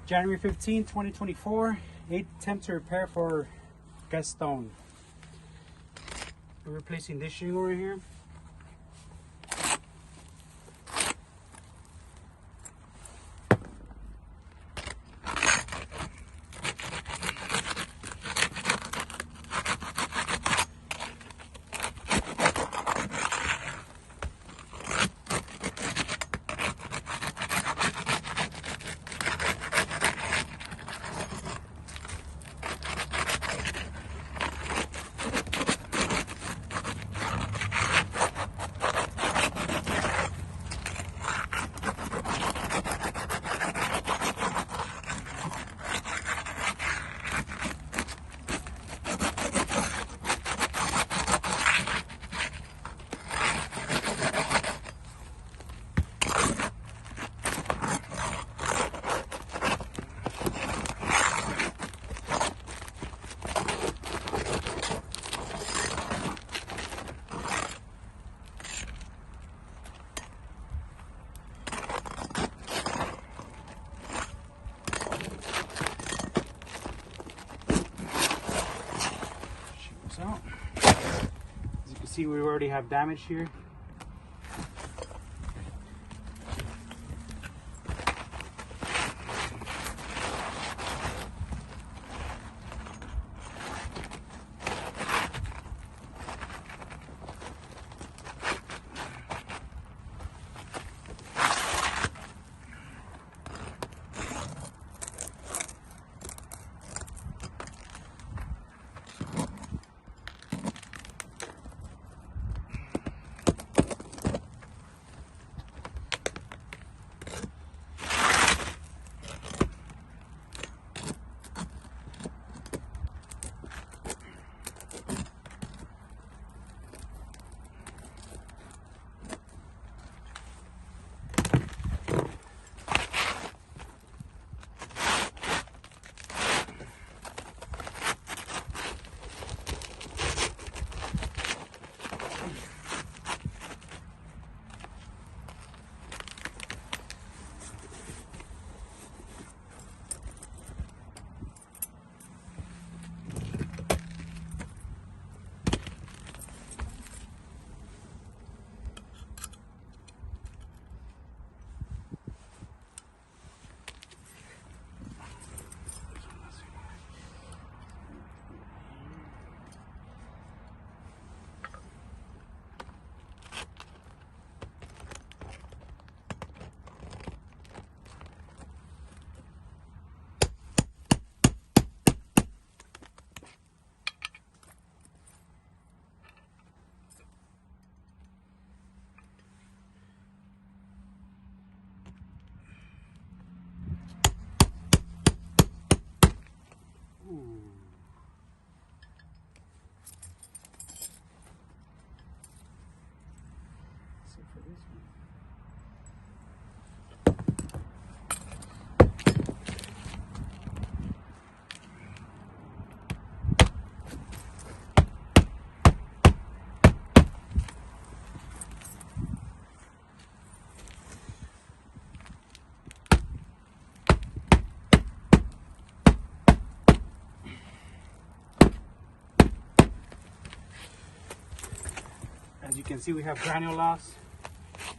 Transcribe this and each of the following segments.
January 15, 2024. 8th attempt to repair for Gaston. We're replacing this shingle right here. Out. As you can see, we already have damage here. For this one. As you can see, we have granule loss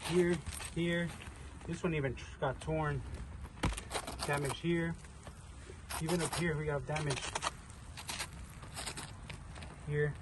here, here. This one even got torn. Damage here. Even up here we have damage here.